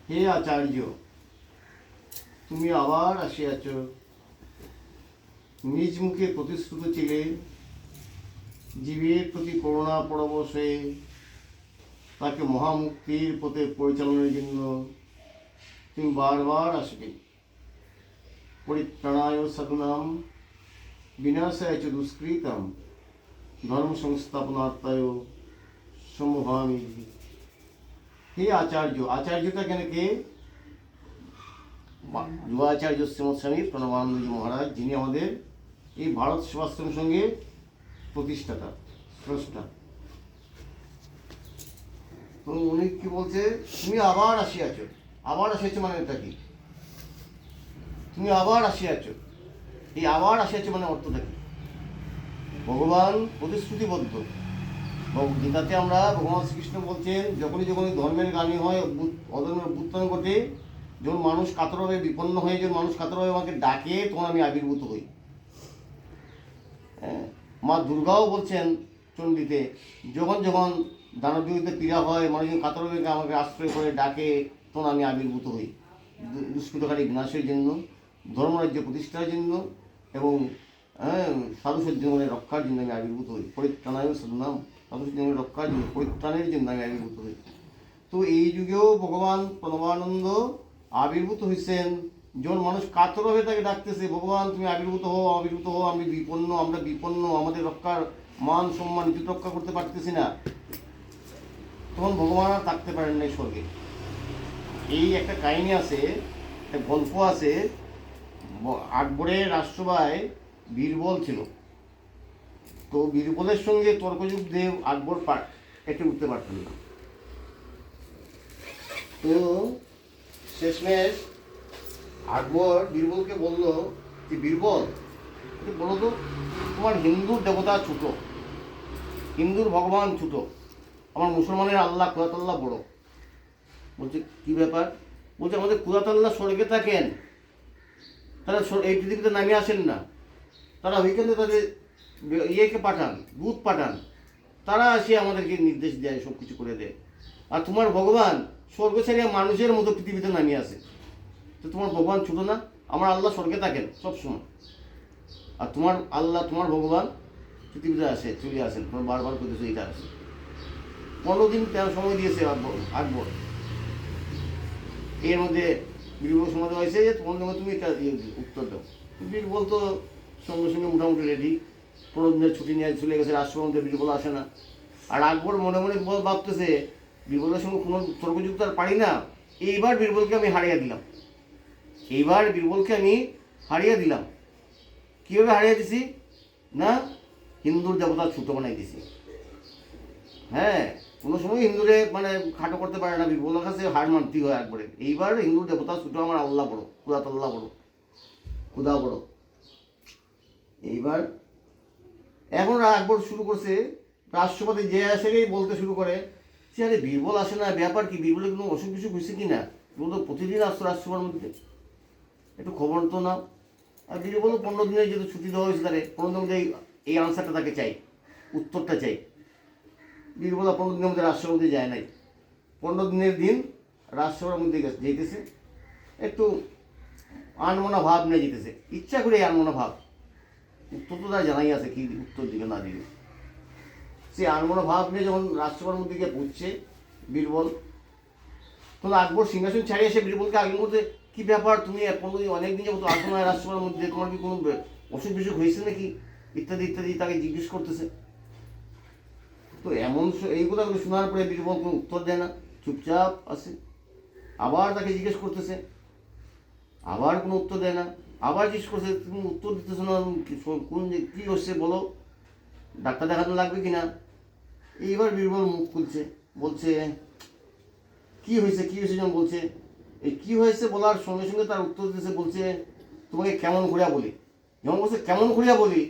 হে আচার্য, তুমি আবার আসিয়াছ। নিজ মুখে প্রতিশ্রুত ছিলে জীবের প্রতি করুণা পরবশ হয়ে তাকে মহামুক্তির পথে পরিচালনার জন্য তুমি বারবার আসবে। পরিত্রাণায় সাধুনাম বিনাশায় চ দুষ্কৃতাম ধর্ম সংস্থাপনার্থায় সম্ভবামি। হে আচার্য, আচার্যটা কেন কে? যুবাচার্য শ্রীমৎ স্বামী প্রণবানন্দজি মহারাজ, যিনি আমাদের এই ভারত সেবাশ্রম সঙ্গে প্রতিষ্ঠাতা, স্রষ্টা। তো উনি কি বলছে, তুমি আবার আসিয়াছ। আবার আসিয়াছ মানে এটা কি? তুমি আবার আসিয়াছ, এই আবার আসিয়াছ মানে অর্থটা কি? ভগবান প্রতিশ্রুতিবদ্ধ। গীতাতে আমরা ভগবান শ্রীকৃষ্ণ বলছেন, যখনই যখনই ধর্মের গানি হয়, অধর্মের অভ্যুত্থান ঘটে, যখন মানুষ কাতরভাবে বিপন্ন হয়ে, যখন মানুষ কাতরভাবে আমাকে ডাকে, তখন আমি আবির্ভূত হই। হ্যাঁ, মা দুর্গাও বলছেন চণ্ডীতে, যখন যখন দানবীয়তে পীড়া হয়, মানুষজন কাতরভাবে আমাকে আশ্রয় করে ডাকে, তখন আমি আবির্ভূত হই দুষ্কৃতকারী বিনাশের জন্য, ধর্মরাজ্য প্রতিষ্ঠার জন্য এবং সাধু সজ্জনের রক্ষার জন্য আমি আবির্ভূত হই। পরিত্রাণায় সাধুনাম, সাধু সজ্জনের রক্ষার জন্য, পরিত্রাণের জন্য আমি আবির্ভূত হই। তো এই যুগেও ভগবান প্রণবানন্দ আবির্ভূত হয়েছেন, যখন মানুষ কাতরভাবে তাকে ডাকতেছে, ভগবান তুমি আবির্ভূত হও, আবির্ভূত হও, আমি বিপন্ন, আমরা বিপন্ন, আমাদের রক্ষার মান সম্মান ইজ্জত রক্ষা করতে পারতেছি না, তখন ভগবান আর থাকতে পারেন না স্বর্গে। এই একটা কাহিনী আছে, একটা গল্প আছে। আকবরের রাজসভায় বীরবল ছিল। তো বীরবলের সঙ্গে তর্কযুদ্ধে আকবর একটু উঠতে পারতেন না। তো শেষমেশ আকবর বীরবলকে বলল যে, বীরবল বলো তো, তোমার হিন্দুর দেবতা ছোট, হিন্দুর ভগবান ছোট, আমার মুসলমানের আল্লাহ কুরাতাল্লাহ বড়। বলছে কি ব্যাপার? বলছে আমাদের কুরাতাল্লাহ স্বর্গে থাকেন, তারা এই পৃথিবীতে নামে আসেন না, তারা ওইখানে তাদের ইয়েকে পাঠান, দূত পাঠান, তারা এসে আমাদেরকে নির্দেশ দেয়, সব কিছু করে দেয়। আর তোমার ভগবান স্বর্গ ছেড়ে মানুষের মতো পৃথিবীতে নামিয়ে আসে। তো তোমার ভগবান ছোট না? আমার আল্লাহ স্বর্গে থাকেন সবসময়, আর তোমার আল্লাহ, তোমার ভগবান পৃথিবীতে আসে, চলে আসেন, তোমার বারবার করতেছে এটা আসে। 15 দিন সময় দিয়েছে আকবর। এর মধ্যে বীরবল সমাজ হয়েছে যে তোমার সঙ্গে তুমি এটা উত্তর দাও। বীরবল তো সঙ্গে সঙ্গে মোটামুটি রেডি, 15 দিনের ছুটি নিয়ে চলে গেছে। রাষ্ট্রপতি মধ্যে বীরবল আসে না। আর আকবর মনে মনে ভাবতেছে, বীরবলের সঙ্গে কোনো তর্কযুক্ত আর পারি না, এইবার বীরবলকে আমি হারিয়ে দিলাম। এইবার বীরবলকে আমি হারিয়ে দিলাম। কীভাবে হারিয়ে দিছি না? হিন্দুর দেবতা ছোট বানাই দিছি। হ্যাঁ, কোনো সময় হিন্দুরে মানে খাটো করতে পারে না, বীরবলের কাছে হার মানতেই হয় একবারে। এইবার হিন্দুর দেবতা ছোটো, আমার আল্লাহ বড়ো, কুদাতাল্লাহ বড়ো, খুদা বড়ো। এইবার এখন একবার শুরু করছে, রাষ্ট্রপতি যে আসেই বলতে শুরু করে যে, আরে বীরবল আসে না, ব্যাপার কি? বীরবলের কোনো অসুখ বিসুখ হয়েছে কি না? বীরবল তো প্রতিদিন আসতো রাষ্ট্রসভার মধ্যে, একটু খবর তো নাও। আর বীরবল 15 দিনের যেহেতু ছুটি দেওয়া হয়েছে, তারে 15 দিনের মধ্যে এই আনসারটা তাকে চাই, উত্তরটা চাই। বীরবল 15 দিনের মধ্যে রাষ্ট্রের মধ্যে যায় নাই। 15 দিনের দিন রাজসভার মধ্যে যেতেছে, একটু আনমনা ভাব নিয়ে যেতেছে, ইচ্ছা করে আনমনা ভাব। উত্তর তো তার জানাই আছে কি উত্তর দিকে না দিবে। সে আনমনা ভাব নিয়ে যখন রাজসভার মধ্যে গিয়ে পৌঁছছে বীরবল, তখন আকবর সিংহাসন ছাড়িয়ে এসে বীরবলকে আগের মধ্যে, কি ব্যাপার, তুমি অনেকদিন যাবো তো আসো না রাজসভার মধ্যে, তোমার কি কোনো অসুখ বিসুখ হয়েছে নাকি, ইত্যাদি ইত্যাদি তাকে জিজ্ঞেস করতেছে। তো এমন এই কথাগুলো শোনার পরে বীরবল কোনো উত্তর দেয় না, চুপচাপ আসে। আবার তাকে জিজ্ঞেস করতেছে, আবার কোনো উত্তর দেয় না। আবার জিজ্ঞেস করছে, তুমি উত্তর দিতেছো না, কোন কী হচ্ছে বলো, ডাক্তার দেখাতে লাগবে কি না? এইবার বীরবল মুখ খুলছে, বলছে কী হয়েছে, কী হয়েছে যখন বলছে, এই কী হয়েছে বলার সঙ্গে সঙ্গে তার উত্তর দিতেছে, বলছে তোমাকে কেমন করিয়া বলি। যখন বলছে কেমন করিয়া বলি,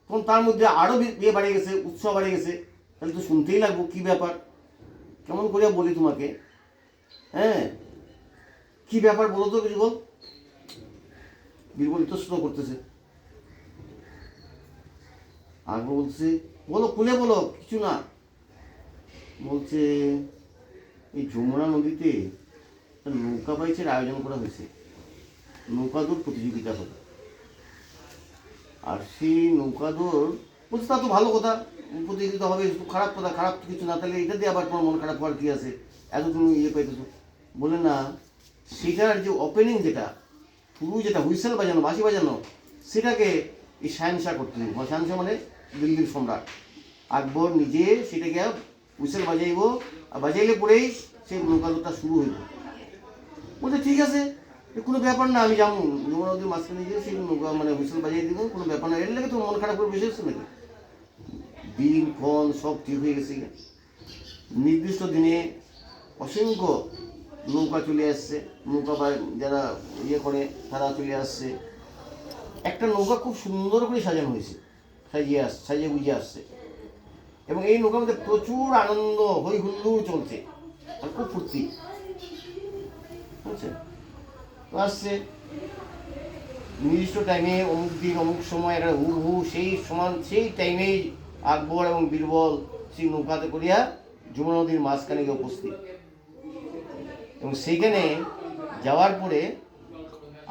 তখন তার মধ্যে আরও ইয়ে বাড়িয়ে গেছে, উৎসাহ বাড়িয়ে গেছে। তাহলে তো শুনতেই লাগবো কী ব্যাপার, কেমন করিয়া বলি তোমাকে, হ্যাঁ কী ব্যাপার বলো তো বীরবল। বীরবল ইতস্তত করতেছে। আকবর বলছে, বলো, খুলে বলো, কিছু না। বলছে এই যমুনা নদীতে নৌকা বাইচের আয়োজন করা হয়েছে, নৌকা দৌড় প্রতিযোগিতা হবে। আর সেই নৌকা দৌড় বলছে তা তো ভালো কথা, প্রতিযোগিতা হবে, খারাপ কথা, খারাপ কিছু না, তাহলে এটা দিয়ে আবার তোমার মন খারাপ হওয়ার কী আছে, এত তুমি পাইতেছো। বলে না, সেটার যে ওপেনিং, যেটা শুরু, যেটা হুইসেল বাজানো, বাঁশি বাজানো, সেটাকে এই শাহেনশাহ করতে হবে। শাহেনশাহ মানে দিল্লির সম্রাট আকবর নিজে সেটাকে হুইসেল বাজাইব, আর বাজাইলে পরেই সেই নৌকাদৌড়টা শুরু হইব। বলছে ঠিক আছে, কোনো ব্যাপার না, আমি যাবো যমুনা নদীর মাঝখানে গিয়ে সেই নৌকা মানে হুইসেল বাজিয়ে দিব, কোনো ব্যাপার না। এর লাগে তো মন খারাপ করে বসে আসছে নাকি? দিন ক্ষণ সব ঠিক হয়ে গেছে। নির্দিষ্ট দিনে অসংখ্য নৌকা চলে আসছে, নৌকা বা যারা করে তারা চলে আসছে। একটা নৌকা খুব সুন্দর করে সাজানো হয়েছে, সাজিয়ে বুঝিয়ে আসছে, এবং এই নৌকার মধ্যে প্রচুর আনন্দ, হই হুল্লোড় চলছে, আর খুব ফুর্তি বুঝছে। তো আসছে নির্দিষ্ট টাইমে, অমুক দিন অমুক সময়, একটা হু সেই সমান সেই টাইমেই আকবর এবং বীরবল সেই নৌকাতে করিয়া যমুনা নদীর মাঝখানে গিয়ে উপস্থিত। এবং সেইখানে যাওয়ার পরে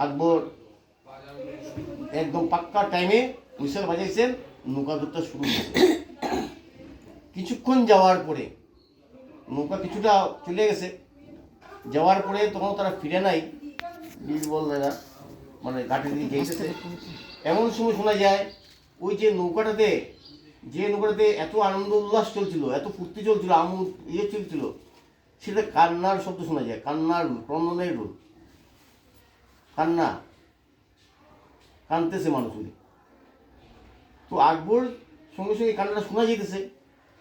আকবর একদম পাক্কা টাইমে হুইসেল বাজাইছেন, নৌকা দৌড়টা শুরু হয়েছে। কিছুক্ষণ যাওয়ার পরে নৌকা কিছুটা চলে গেছে, যাওয়ার পরে তখন তারা ফিরে নাই, বীরবল দাদা মানে ঘাটের দিকে গেছে। এমন সময় শোনা যায় ওই যে নৌকাটাতে এত আনন্দ উল্লাস চলছিল, এত ফুর্তি চলছিল, চলছিল, সেটা কান্নার শব্দ শোনা যায়, কান্নার রোল, ক্রন্দনের রোল, কানতেছে মানুষগুলি। তো আকবর সঙ্গে সঙ্গে কান্নাটা শোনা যেতেছে।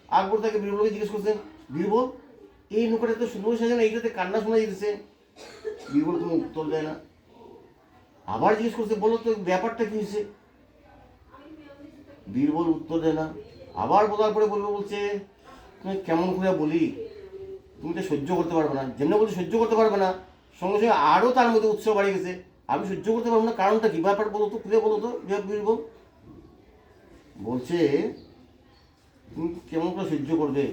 আকবর তাকে বীরবলকে জিজ্ঞেস করছেন, বীরবল এই নৌকাটা তো সুন্দর সাজে না, এইটাতে কান্না শোনা যেতেছে। বীরবল কোনো উত্তর দেয় না। আবার জিজ্ঞেস করছে, বলো তো ব্যাপারটা কি হয়েছে? বীরবল উত্তর দেয় না। আবার বলার পরে বলছে, তুমি কেমন করে বলি, তুমি তো সহ্য করতে পারবে না। যেমন বলছে সহ্য করতে পারবে না, সঙ্গে সঙ্গে আরও তার মধ্যে উৎসাহ বাড়ে গেছে, আমি সহ্য করতে পারবো না, কারণটা কি, ব্যাপার বলো তো, খুলে বলো তো। বীরবল বলছে, তুমি কেমন করে সহ্য করবে,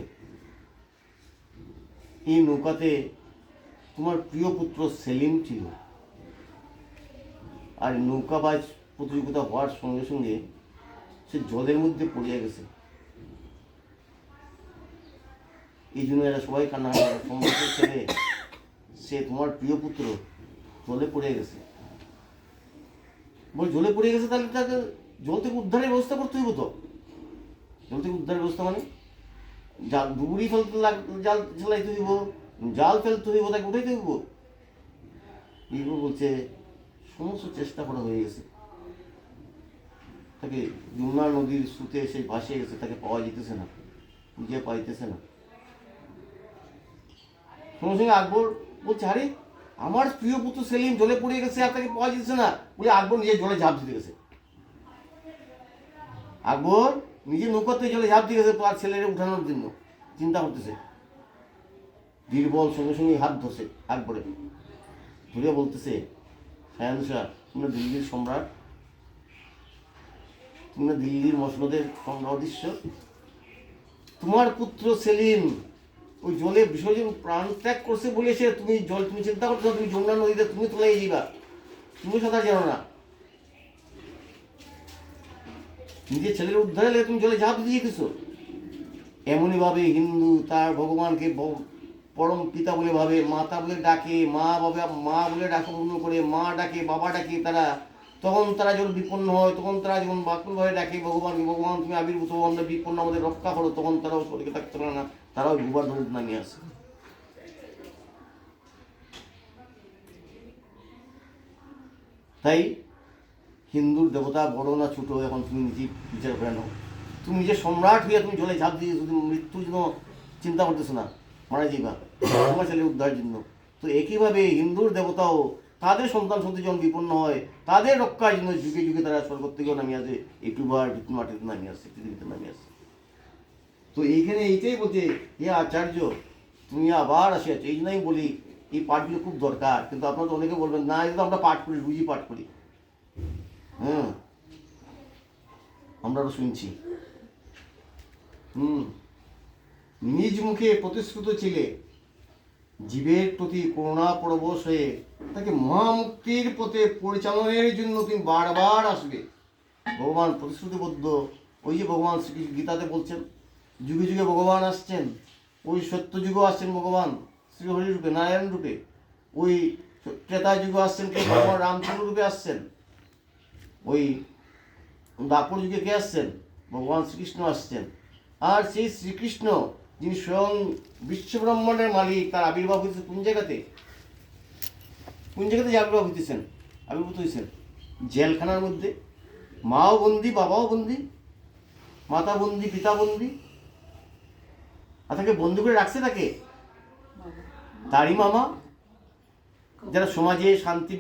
এই নৌকাতে তোমার প্রিয় পুত্র সেলিম ছিল, আর নৌকাবাজ প্রতিযোগিতা হওয়ার সঙ্গে সঙ্গে সে জলের মধ্যে পড়িয়া গেছে। এই জন্য এরা সবাই কান্না ছেলে, সে তোমার প্রিয় পুত্র জলে পড়ে গেছে। বলে জলে পড়ে গেছে, তাহলে তাকে জল থেকে উদ্ধারের ব্যবস্থা করতে হইব। তো জল থেকে উদ্ধারের ব্যবস্থা মানে জাল ডুবুরি ফেলতে জাল ঝালাইতে হইব, জাল ফেলতে হইব, তাকে উঠাইতে হইব। এইগুলো বলছে সমস্ত চেষ্টা করা হয়ে গেছে, তাকে যমুনা নদীর স্রোতে এসে ভাসিয়ে গেছে, তাকে পাওয়া যেতেছে না, খুঁজে পাইতেছে না। সঙ্গে সঙ্গে আকবর বলছে, আরে আমার প্রিয় পুত্র সেলিম জলে পড়ে গেছে আর তাকে পাওয়া যেতেছে না, বলে আকবর নিজের জলে ঝাঁপ দিতে গেছে। আকবর নিজে নৌকাতে জলে ঝাঁপ দিয়ে গেছে তার ছেলেরে উঠানোর জন্য, চিন্তা করতেছে। বীরবল সঙ্গে সঙ্গে হাত ধরছে আকবরে, ধরে বলতেছে, শাহেনশাহ তুমি দিল্লির সম্রাট, তুমি দিল্লির মসনদের অদৃশ্য, তোমার পুত্র সেলিম ওই জলে বিসর্জন প্রাণ ত্যাগ করছে বলে সে তুমি চিন্তা করছো, তুমি যমুনা নদীতে তুমি তোলাই যাইবা, তুমি সাঁতার জানো না, নিজের ছেলের উদ্ধারে লেগে তুমি জলে ঝাঁপ দিয়ে যেতেছো। এমনই ভাবে হিন্দু তার ভগবানকে পরম পিতা বলে ভাবে, মাতা বলে ডাকে, মা বলে ডাকে, করে মা ডাকে, বাবা ডাকে তারা। তখন তারা যখন বিপন্ন হয়, তখন তারা যখন বাকুলভাবে ডাকে ভগবানকে, ভগবান তুমি আবির্ভূত, আমরা বিপন্ন আমাদের রক্ষা করো, তখন তারাও শরীরে থাকতে পারে না, তারাও ভূবার ধরে নামিয়ে আসে। তাই হিন্দুর দেবতা বড় না ছোট, এখন তুমি নিজে বিচার করে নাও। তুমি নিজের সম্রাট হইয়া তুমি জলে ঝাঁপ দিয়ে শুধু মৃত্যুর জন্য চিন্তা করতেছো না, মারা যাইবা তোমার ছেলে উদ্ধারের জন্য। তো একইভাবে হিন্দুর দেবতাও তাদের সন্তান সন্ততি যখন বিপন্ন হয়, তাদের রক্ষার জন্য যুগে যুগে তারা স্বর্গ থেকেও নামিয়ে আসে, এই পৃথিবীর মাটিতে নামিয়ে আসে, পৃথিবীতে নামিয়ে আসে। তো এইখানে এইটাই বলছে, হে আচার্য তুমি আবার আসিয়াছো। এই জন্য আমি বলি এই পাঠগুলো খুব দরকার, কিন্তু আপনারা তো অনেকে বলবেন না, এই তো আমরা পাঠ করি, রুজি পাঠ করি। আমরা শুনছি। নিজ মুখে প্রতিশ্রুত ছিলে জীবের প্রতি করুণা পরবশ হয়ে তাকে মহামুক্তির পথে পরিচালনের জন্য তুমি বারবার আসবে। ভগবান প্রতিশ্রুতিবদ্ধ। ওই যে ভগবান শ্রীকৃষ্ণ গীতাতে বলছেন, যুগে যুগে ভগবান আসছেন, ওই সত্য যুগও আসছেন ভগবান শ্রীহরি রূপে, নারায়ণ রূপে, ওই ত্রেতা যুগে আসছেন কে ভগবান রামচন্দ্র রূপে আসছেন, ওই দাপর যুগে কে আসছেন, ভগবান শ্রীকৃষ্ণ আসছেন। আর সেই শ্রীকৃষ্ণ যিনি স্বয়ং বিশ্বব্রহ্মাণ্ডের মালিক, তার আবির্ভাব হয়েছে কোন জায়গাতে? কোন জায়গাতে যে আবির্ভূত হয়েছেন? জেলখানার মধ্যে। মাও বন্দি, বাবাও বন্দি, মাতা বন্দি, পিতা বন্দি, আর তাকে বন্দি করে রাখছে তাকে তারই মামা, যারা সমাজে শান্তি